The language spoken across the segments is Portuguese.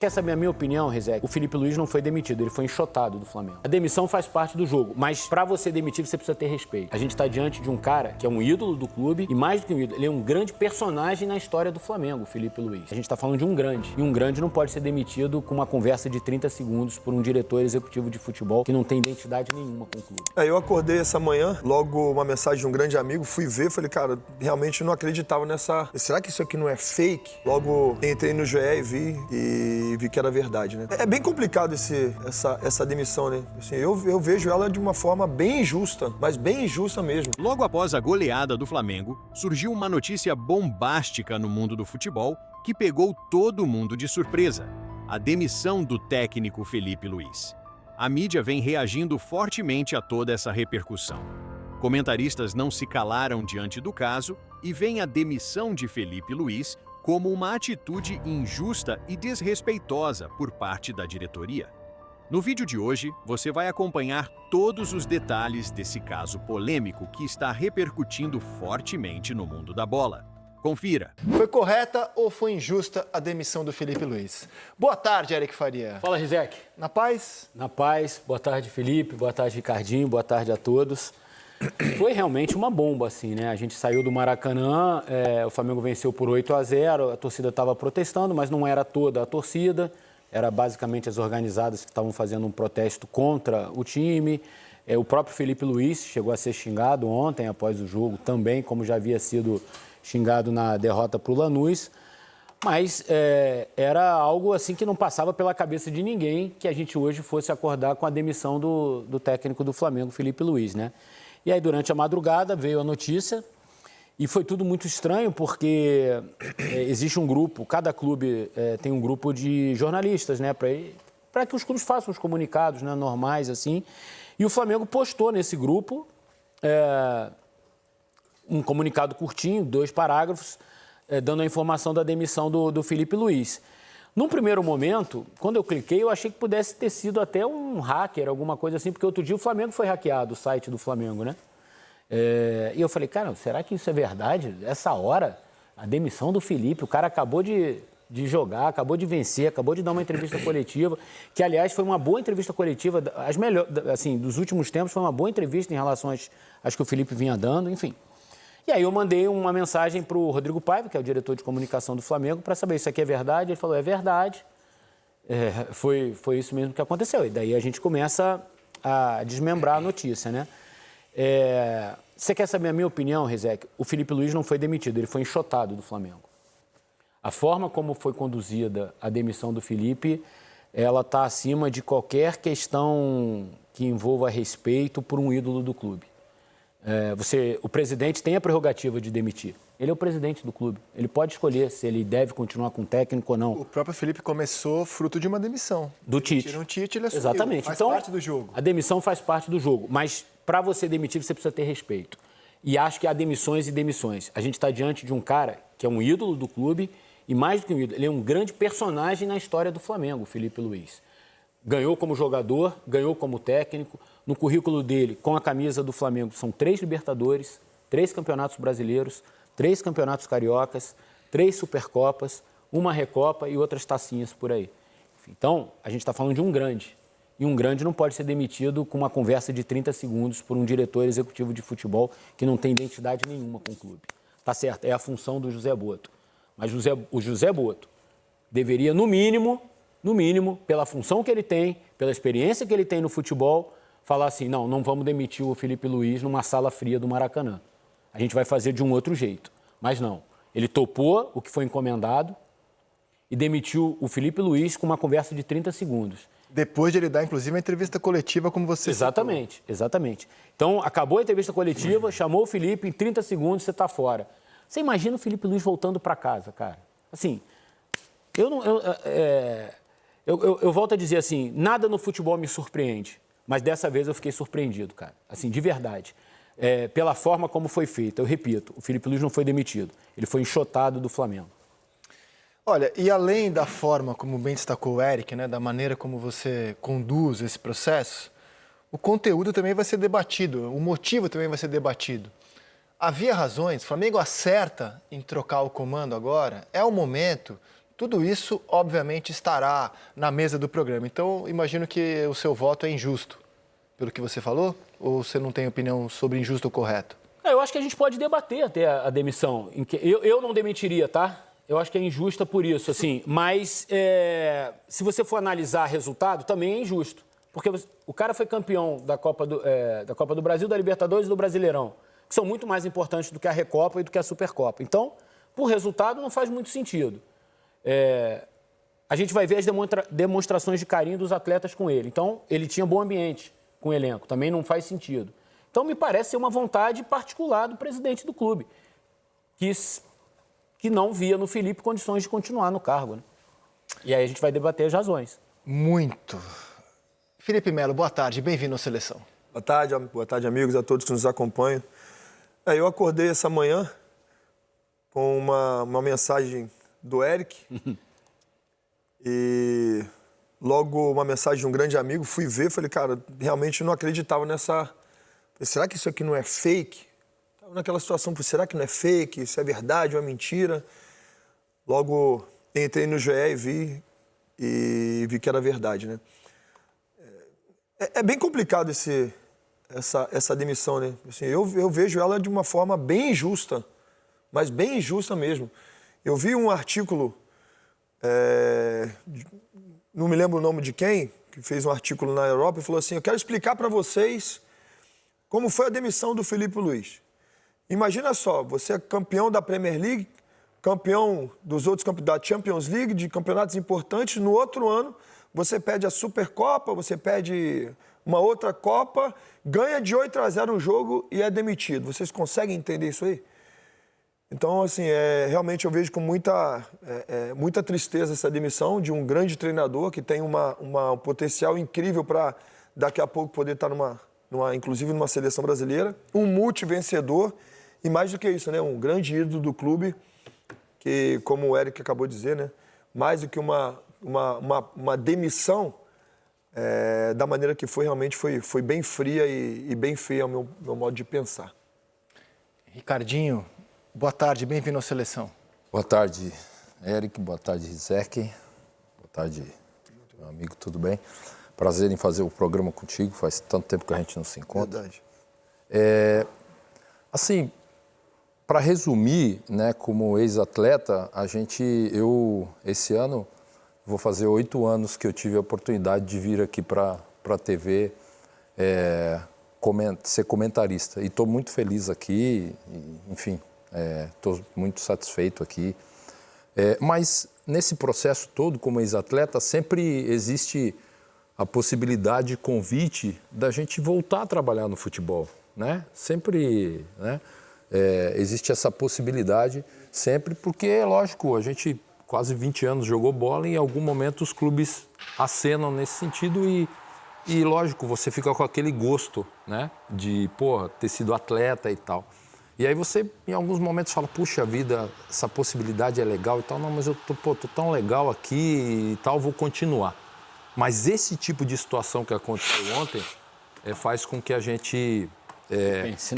Quer saber a minha opinião, Rizek? O Felipe Luiz não foi demitido, ele foi enxotado do Flamengo. A demissão faz parte do jogo, mas pra você demitir, você precisa ter respeito. A gente tá diante de um cara que é um ídolo do clube, e mais do que um ídolo, ele é um grande personagem na história do Flamengo, o Felipe Luiz. A gente tá falando de um grande, e um grande não pode ser demitido com uma conversa de 30 segundos por um diretor executivo de futebol que não tem identidade nenhuma com o clube. Eu acordei essa manhã, logo uma mensagem de um grande amigo, fui ver, falei, cara, realmente não acreditava nessa... Será que isso aqui não é fake? Logo entrei no GE e vi que era verdade, né? É bem complicado essa demissão, né? Assim, eu vejo ela de uma forma bem injusta, mas bem injusta mesmo. Logo após a goleada do Flamengo, surgiu uma notícia bombástica no mundo do futebol que pegou todo mundo de surpresa: a demissão do técnico Felipe Luiz. A mídia vem reagindo fortemente a toda essa repercussão. Comentaristas não se calaram diante do caso e veem a demissão de Felipe Luiz como uma atitude injusta e desrespeitosa por parte da diretoria. No vídeo de hoje, você vai acompanhar todos os detalhes desse caso polêmico que está repercutindo fortemente no mundo da bola. Confira. Foi correta ou foi injusta a demissão do Felipe Luiz? Boa tarde, Eric Faria. Fala, Rizek. Na paz? Na paz. Boa tarde, Felipe. Boa tarde, Ricardinho. Boa tarde a todos. Foi realmente uma bomba, assim, né? A gente saiu do Maracanã, o Flamengo venceu por 8-0, a torcida estava protestando, mas não era toda a torcida, era basicamente as organizadas que estavam fazendo um protesto contra o time. O próprio Felipe Luiz chegou a ser xingado ontem, após o jogo, também, como já havia sido xingado na derrota para o Lanús. Mas era algo assim que não passava pela cabeça de ninguém que a gente hoje fosse acordar com a demissão do técnico do Flamengo, Felipe Luiz, né? E aí, durante a madrugada, veio a notícia e foi tudo muito estranho porque existe um grupo, cada clube tem um grupo de jornalistas, né, para que os clubes façam os comunicados, né, normais, assim. E o Flamengo postou nesse grupo um comunicado curtinho, 2 parágrafos, dando a informação da demissão do Felipe Luiz. Num primeiro momento, quando eu cliquei, eu achei que pudesse ter sido até um hacker, alguma coisa assim, porque outro dia o Flamengo foi hackeado, o site do Flamengo, né? E eu falei, cara, será que isso é verdade? Essa hora, a demissão do Felipe, o cara acabou de jogar, acabou de vencer, acabou de dar uma entrevista coletiva, que, aliás, foi uma boa entrevista coletiva, as melhores, assim, dos últimos tempos, foi uma boa entrevista em relação às que o Felipe vinha dando, enfim. E aí eu mandei uma mensagem para o Rodrigo Paiva, que é o diretor de comunicação do Flamengo, para saber se isso aqui é verdade. Ele falou, é verdade. Foi isso mesmo que aconteceu. E daí a gente começa a desmembrar a notícia, né? Você quer saber a minha opinião, Rizek? O Felipe Luiz não foi demitido, ele foi enxotado do Flamengo. A forma como foi conduzida a demissão do Felipe, ela está acima de qualquer questão que envolva respeito por um ídolo do clube. O presidente tem a prerrogativa de demitir. Ele é o presidente do clube. Ele pode escolher se ele deve continuar com o técnico ou não. O próprio Felipe começou fruto de uma demissão. Do Tite. Tira um Tite, ele assumiu. Exatamente. Faz Então, parte do jogo. A demissão faz parte do jogo. Mas para você demitir, você precisa ter respeito. E acho que há demissões e demissões. A gente está diante de um cara que é um ídolo do clube e, mais do que um ídolo, ele é um grande personagem na história do Flamengo, o Felipe Luiz. Ganhou como jogador, ganhou como técnico. No currículo dele, com a camisa do Flamengo, são 3 Libertadores, 3 Campeonatos Brasileiros, 3 Campeonatos Cariocas, 3 Supercopas, 1 Recopa e outras tacinhas por aí. Então, a gente está falando de um grande. E um grande não pode ser demitido com uma conversa de 30 segundos por um diretor executivo de futebol que não tem identidade nenhuma com o clube. Tá certo, é a função do José Boto. Mas o José Boto deveria, no mínimo, pela função que ele tem, pela experiência que ele tem no futebol, falar assim, não vamos demitir o Felipe Luiz numa sala fria do Maracanã. A gente vai fazer de um outro jeito. Mas não. Ele topou o que foi encomendado e demitiu o Felipe Luiz com uma conversa de 30 segundos. Depois de ele dar, inclusive, uma entrevista coletiva, como você Exatamente, citou. Exatamente. Então, acabou a entrevista coletiva, chamou o Felipe, em 30 segundos você está fora. Você imagina o Felipe Luiz voltando para casa, cara? Assim, eu volto a dizer assim, nada no futebol me surpreende. Mas dessa vez eu fiquei surpreendido, cara. Assim, de verdade. Pela forma como foi feita. Eu repito, o Felipe Luiz não foi demitido. Ele foi enxotado do Flamengo. Olha, e além da forma como bem destacou o Eric, né, da maneira como você conduz esse processo, o conteúdo também vai ser debatido, o motivo também vai ser debatido. Havia razões, o Flamengo acerta em trocar o comando agora? É o momento? Tudo isso, obviamente, estará na mesa do programa. Então, imagino que o seu voto é injusto, pelo que você falou? Ou você não tem opinião sobre injusto ou correto? Eu acho que a gente pode debater até a demissão. Eu não demitiria, tá? Eu acho que é injusta por isso, assim. Mas se você for analisar resultado, também é injusto. Porque o cara foi campeão da Copa do Brasil, da Libertadores e do Brasileirão, que são muito mais importantes do que a Recopa e do que a Supercopa. Então, por resultado, não faz muito sentido. A gente vai ver as demonstrações de carinho dos atletas com ele. Então, ele tinha bom ambiente com o elenco. Também não faz sentido. Então, me parece ser uma vontade particular do presidente do clube, que não via no Felipe condições de continuar no cargo, né? E aí a gente vai debater as razões. Muito. Felipe Melo, boa tarde. Bem-vindo à Seleção. Boa tarde, amigos, a todos que nos acompanham. Eu acordei essa manhã com uma mensagem do Eric e logo uma mensagem de um grande amigo. Fui ver, falei, cara, realmente não acreditava nessa... Será que isso aqui não é fake? Estava naquela situação, será que não é fake? Isso é verdade ou é mentira? Logo entrei no GE e vi que era verdade, né? É bem complicado essa demissão, né? Assim, eu vejo ela de uma forma bem injusta, mas bem injusta mesmo. Eu vi um artigo, não me lembro o nome de quem, que fez um artigo na Europa e falou assim, eu quero explicar para vocês como foi a demissão do Felipe Luiz. Imagina só, você é campeão da Premier League, campeão dos outros campeonatos, da Champions League, de campeonatos importantes, no outro ano você perde a Supercopa, você perde uma outra Copa, ganha de 8-0 um jogo e é demitido. Vocês conseguem entender isso aí? Então, assim, realmente eu vejo com muita tristeza essa demissão de um grande treinador que tem um potencial incrível para daqui a pouco poder estar inclusive numa seleção brasileira, um multivencedor e mais do que isso, né, um grande ídolo do clube que, como o Eric acabou de dizer, né, mais do que uma demissão da maneira que foi, realmente foi bem fria e bem feia ao meu modo de pensar. Ricardinho, boa tarde, bem-vindo à Seleção. Boa tarde, Eric, boa tarde, Rizek, boa tarde, meu amigo, tudo bem? Prazer em fazer o programa contigo, faz tanto tempo que a gente não se encontra. Verdade. Assim, para resumir, né, como ex-atleta, eu esse ano vou fazer 8 anos que eu tive a oportunidade de vir aqui para a TV ser comentarista. E estou muito feliz aqui, enfim, estou muito satisfeito aqui. Mas nesse processo todo, como ex-atleta, sempre existe a possibilidade de convite da gente voltar a trabalhar no futebol, né? Sempre, né? Existe essa possibilidade sempre, porque, é lógico, a gente quase 20 anos jogou bola e em algum momento os clubes acenam nesse sentido e lógico, você fica com aquele gosto, né? De, ter sido atleta e tal. E aí você, em alguns momentos, fala, puxa vida, essa possibilidade é legal e tal. Não, mas eu tô tão legal aqui e tal, vou continuar. Mas esse tipo de situação que aconteceu ontem faz com que a gente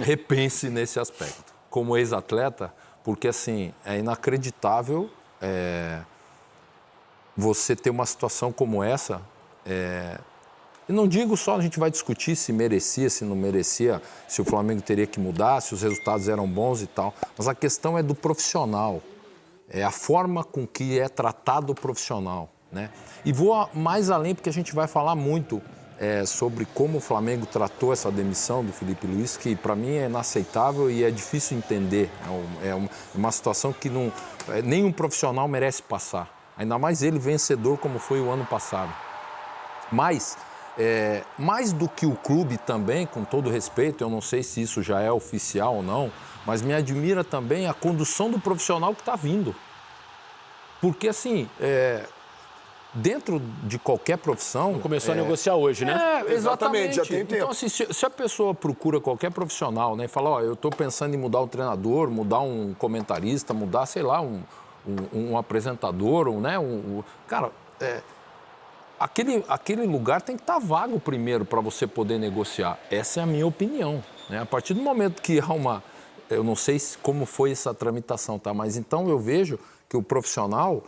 repense nesse aspecto. Como ex-atleta, porque assim, é inacreditável você ter uma situação como essa. E não digo só, a gente vai discutir se merecia, se não merecia, se o Flamengo teria que mudar, se os resultados eram bons e tal. Mas a questão é do profissional, é a forma com que é tratado o profissional, né? E vou mais além, porque a gente vai falar muito sobre como o Flamengo tratou essa demissão do Felipe Luiz, que para mim é inaceitável e é difícil entender. É uma situação que nenhum profissional merece passar. Ainda mais ele vencedor como foi o ano passado. Mas, mais do que o clube também, com todo respeito, eu não sei se isso já é oficial ou não, mas me admira também a condução do profissional que está vindo. Porque assim... dentro de qualquer profissão... Começou a negociar hoje, né? Exatamente. Já tem tempo. Então, assim, se a pessoa procura qualquer profissional, né, e fala, eu estou pensando em mudar um treinador, mudar um comentarista, mudar, sei lá, um apresentador, cara, aquele lugar tem que estar vago primeiro para você poder negociar. Essa é a minha opinião, né? A partir do momento que há eu não sei como foi essa tramitação, tá? Mas então eu vejo que o profissional...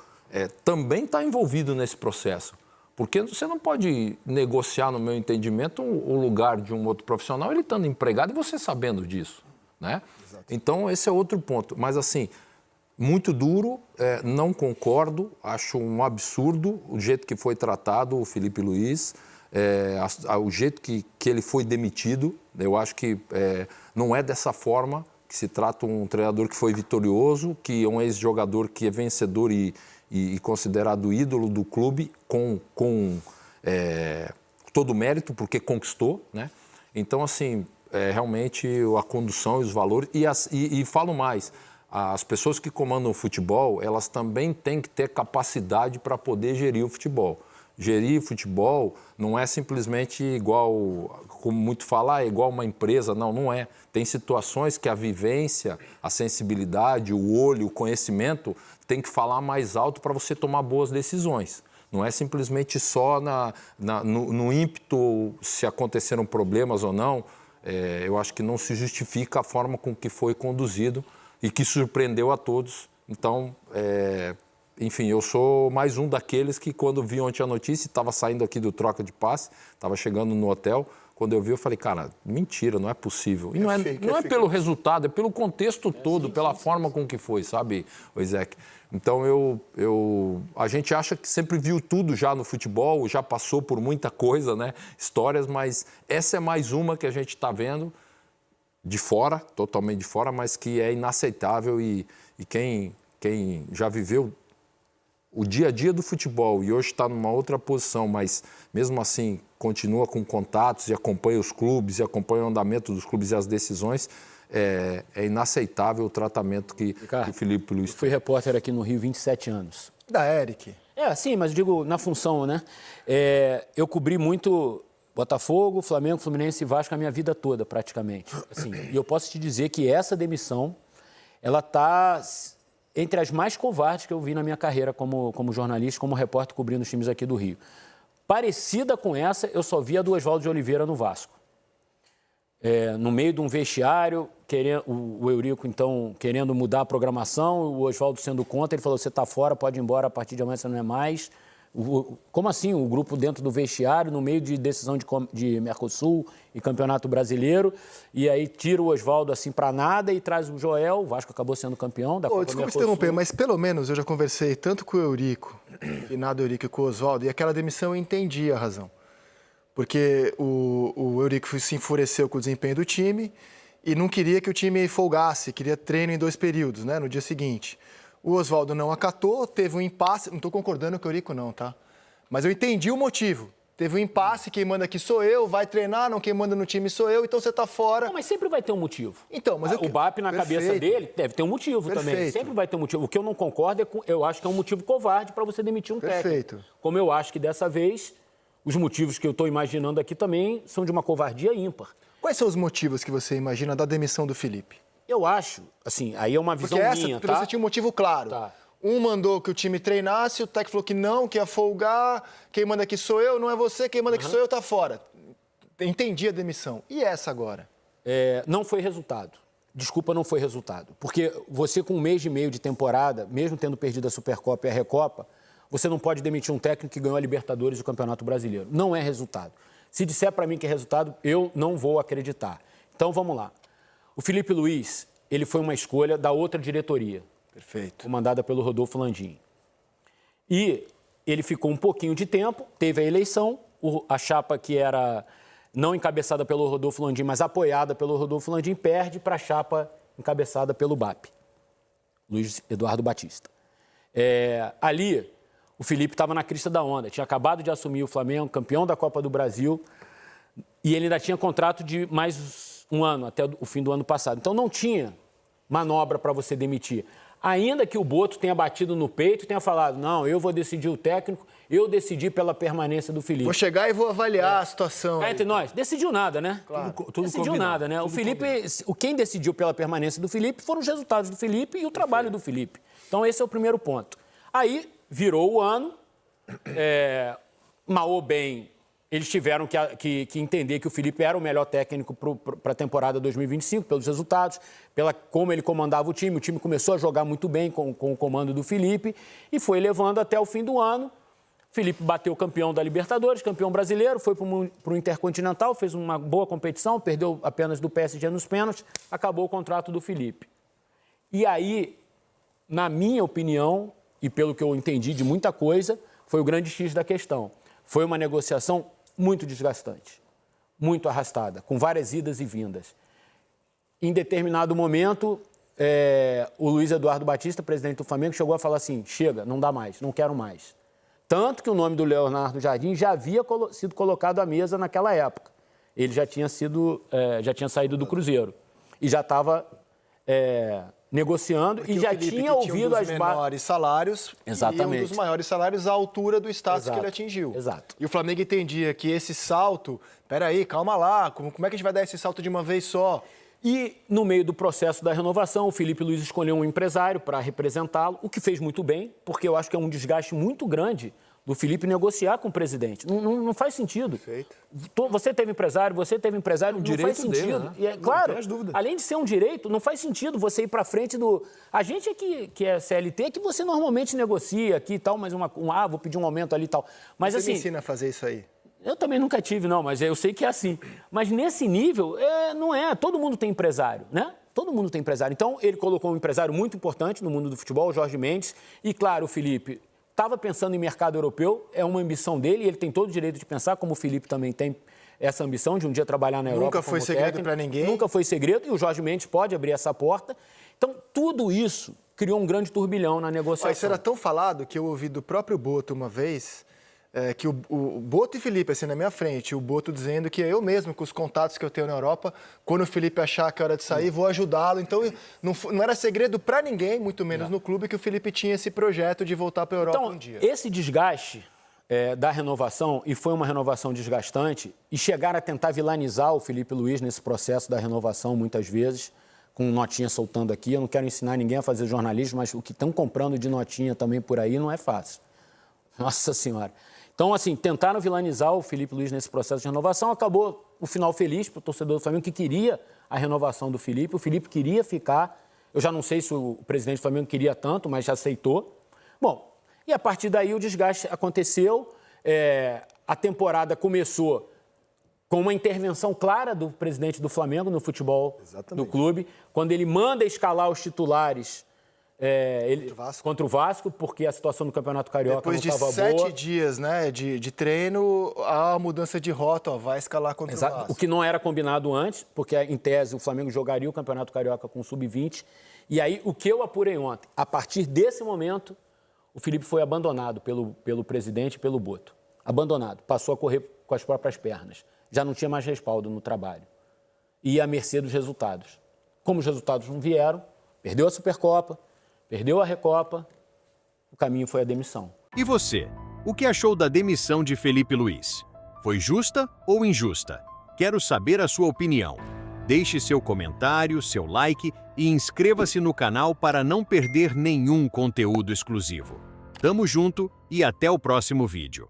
também está envolvido nesse processo. Porque você não pode negociar, no meu entendimento, o lugar de um outro profissional, ele estando empregado e você sabendo disso, né? Então, esse é outro ponto. Mas, assim, muito duro, não concordo, acho um absurdo o jeito que foi tratado o Felipe Luiz, o jeito que ele foi demitido. Eu acho que não é dessa forma que se trata um treinador que foi vitorioso, que é um ex-jogador que é vencedor e considerado ídolo do clube com todo o mérito, porque conquistou, né? Então, assim, realmente a condução e os valores... E falo mais, as pessoas que comandam o futebol, elas também têm que ter capacidade para poder gerir o futebol. Gerir futebol não é simplesmente igual, como muito falar, é igual uma empresa. Não, não é. Tem situações que a vivência, a sensibilidade, o olho, o conhecimento tem que falar mais alto para você tomar boas decisões. Não é simplesmente só no ímpeto se aconteceram problemas ou não. Eu acho que não se justifica a forma com que foi conduzido e que surpreendeu a todos. Então, enfim, eu sou mais um daqueles que, quando vi ontem a notícia, estava saindo aqui do troca de passe, estava chegando no hotel, quando eu vi, eu falei, cara, mentira, não é possível. E não é pelo resultado, é pelo contexto todo, pela forma com que foi, sabe, Isaac? Então, a gente acha que sempre viu tudo já no futebol, já passou por muita coisa, né? Histórias, mas essa é mais uma que a gente está vendo de fora, totalmente de fora, mas que é inaceitável e quem já viveu o dia a dia do futebol e hoje está numa outra posição, mas mesmo assim continua com contatos e acompanha os clubes, e acompanha o andamento dos clubes e as decisões, é inaceitável o tratamento que o Felipe Luiz tem. Fui repórter aqui no Rio 27 anos. Da Eric. Sim, mas digo na função, né? Eu cobri muito Botafogo, Flamengo, Fluminense e Vasco a minha vida toda, praticamente. Assim, e eu posso te dizer que essa demissão, ela está entre as mais covardes que eu vi na minha carreira como jornalista, como repórter cobrindo os times aqui do Rio. Parecida com essa, eu só vi a do Oswaldo de Oliveira no Vasco. No meio de um vestiário, o Eurico, então, querendo mudar a programação, o Oswaldo sendo contra, ele falou, você está fora, pode ir embora, a partir de amanhã você não é mais. Como assim? O grupo dentro do vestiário, no meio de decisão de Mercosul e Campeonato Brasileiro, e aí tira o Oswaldo assim para nada e traz o Joel. O Vasco acabou sendo campeão da Copa Desculpa Mercosul. interromper, mas pelo menos eu já conversei tanto com o Eurico, finado Eurico, e com o Oswaldo, e aquela demissão eu entendi a razão. Porque o Eurico se enfureceu com o desempenho do time e não queria que o time folgasse, queria treino em 2 períodos, né, no dia seguinte. O Oswaldo não acatou, teve um impasse. Não estou concordando com o Eurico, não, tá? Mas eu entendi o motivo. Teve um impasse, quem manda aqui sou eu, vai treinar, não quem manda no time sou eu, então você está fora. Não, mas sempre vai ter um motivo. Então, mas o BAP na cabeça dele deve ter um motivo também. Sempre vai ter um motivo. O que eu não concordo eu acho que é um motivo covarde para você demitir um técnico. Como eu acho que dessa vez, os motivos que eu estou imaginando aqui também são de uma covardia ímpar. Quais são os motivos que você imagina da demissão do Felipe? Eu acho, assim, aí é uma visão minha, tá? Você tinha um motivo claro. Tá. Um mandou que o time treinasse, o técnico falou que não, que ia folgar, quem manda aqui sou eu, não é você, quem manda aqui sou eu, tá fora. Entendi a demissão. E essa agora? Não foi resultado. Desculpa, não foi resultado. Porque você com 1 mês e meio de temporada, mesmo tendo perdido a Supercopa e a Recopa, você não pode demitir um técnico que ganhou a Libertadores e o Campeonato Brasileiro. Não é resultado. Se disser para mim que é resultado, eu não vou acreditar. Então, vamos lá. O Felipe Luiz, ele foi uma escolha da outra diretoria. Perfeito. Comandada pelo Rodolfo Landim. E ele ficou um pouquinho de tempo, teve a eleição, a chapa que era não encabeçada pelo Rodolfo Landim, mas apoiada pelo Rodolfo Landim, perde para a chapa encabeçada pelo BAP, Luiz Eduardo Batista. Ali, o Felipe estava na crista da onda, tinha acabado de assumir o Flamengo, campeão da Copa do Brasil, e ele ainda tinha contrato de mais 1 ano, até o fim do ano passado. Então, não tinha manobra para você demitir. Ainda que o Boto tenha batido no peito e tenha falado, não, eu vou decidir o técnico, eu decidi pela permanência do Felipe. Vou chegar e vou avaliar a situação. Entre nós, decidiu nada, né? Claro. Tudo decidiu combinado. Nada, né? O Felipe, quem decidiu pela permanência do Felipe foram os resultados do Felipe e o trabalho do Felipe. Então, esse é o primeiro ponto. Aí, virou o ano, mal ou bem, Eles tiveram que entender que o Felipe era o melhor técnico para a temporada 2025, pelos resultados, pela como ele comandava o time começou a jogar muito bem com o comando do Felipe e foi levando até o fim do ano. Felipe bateu campeão da Libertadores, campeão brasileiro, foi para o Intercontinental, fez uma boa competição, perdeu apenas do PSG nos pênaltis, acabou o contrato do Felipe. E aí, na minha opinião, e pelo que eu entendi de muita coisa, foi o grande X da questão. Foi uma negociação muito desgastante, muito arrastada, com várias idas e vindas. Em determinado momento, o Luiz Eduardo Batista, presidente do Flamengo, chegou a falar assim, chega, não dá mais, não quero mais. Tanto que o nome do Leonardo Jardim já havia sido colocado à mesa naquela época. Ele já tinha saído do Cruzeiro e já estava negociando. Porque e já tinha ouvido as menores salários. Exatamente. E um dos maiores salários à altura do status que ele atingiu. Exato. E o Flamengo entendia que esse salto, peraí, calma lá, como é que a gente vai dar esse salto de uma vez só? E, no meio do processo da renovação, o Felipe Luiz escolheu um empresário para representá-lo, o que fez muito bem, porque eu acho que é um desgaste muito grande do Felipe negociar com o presidente. Não faz sentido. Perfeito. Você teve empresário, não faz sentido. Dele, né? E claro, além de ser um direito, não faz sentido você ir para frente do... A gente aqui, que é CLT, que você normalmente negocia aqui e tal, mas vou pedir um aumento ali e tal. Mas você assim, me ensina a fazer isso aí? Eu também nunca tive, não, mas eu sei que é assim. Mas nesse nível, não é. Todo mundo tem empresário, né? Todo mundo tem empresário. Então, ele colocou um empresário muito importante no mundo do futebol, o Jorge Mendes. E, claro, o Felipe estava pensando em mercado europeu, é uma ambição dele, e ele tem todo o direito de pensar, como o Felipe também tem essa ambição de um dia trabalhar na Europa. Nunca foi segredo para ninguém. Nunca foi segredo, e o Jorge Mendes pode abrir essa porta. Então, tudo isso criou um grande turbilhão na negociação. Isso era tão falado que eu ouvi do próprio Boto uma vez... que o Boto e Felipe, assim, na minha frente, o Boto dizendo que eu mesmo, com os contatos que eu tenho na Europa, quando o Felipe achar que é hora de sair, vou ajudá-lo. Então, não era segredo para ninguém, muito menos no clube, que o Felipe tinha esse projeto de voltar para a Europa um dia. Esse desgaste da renovação, e foi uma renovação desgastante, e chegaram a tentar vilanizar o Felipe Luiz nesse processo da renovação, muitas vezes, com notinha soltando aqui. Eu não quero ensinar ninguém a fazer jornalismo, mas o que estão comprando de notinha também por aí não é fácil. Nossa Senhora. Então, assim, tentaram vilanizar o Felipe Luiz nesse processo de renovação, acabou o final feliz para o torcedor do Flamengo, que queria a renovação do Felipe, o Felipe queria ficar, eu já não sei se o presidente do Flamengo queria tanto, mas já aceitou. Bom, e a partir daí o desgaste aconteceu, a temporada começou com uma intervenção clara do presidente do Flamengo no futebol do clube, quando ele manda escalar os titulares contra o Vasco, porque a situação do Campeonato Carioca não estava boa. Depois de 7 dias, né, de treino, há a mudança de rota, vai escalar contra o Vasco. O que não era combinado antes, porque, em tese, o Flamengo jogaria o Campeonato Carioca com o Sub-20. E aí, o que eu apurei ontem, a partir desse momento, o Felipe foi abandonado pelo presidente e pelo Boto. Abandonado. Passou a correr com as próprias pernas. Já não tinha mais respaldo no trabalho. Ia à mercê dos resultados. Como os resultados não vieram, perdeu a Supercopa, perdeu a Recopa, o caminho foi a demissão. E você? O que achou da demissão de Felipe Luiz? Foi justa ou injusta? Quero saber a sua opinião. Deixe seu comentário, seu like e inscreva-se no canal para não perder nenhum conteúdo exclusivo. Tamo junto e até o próximo vídeo.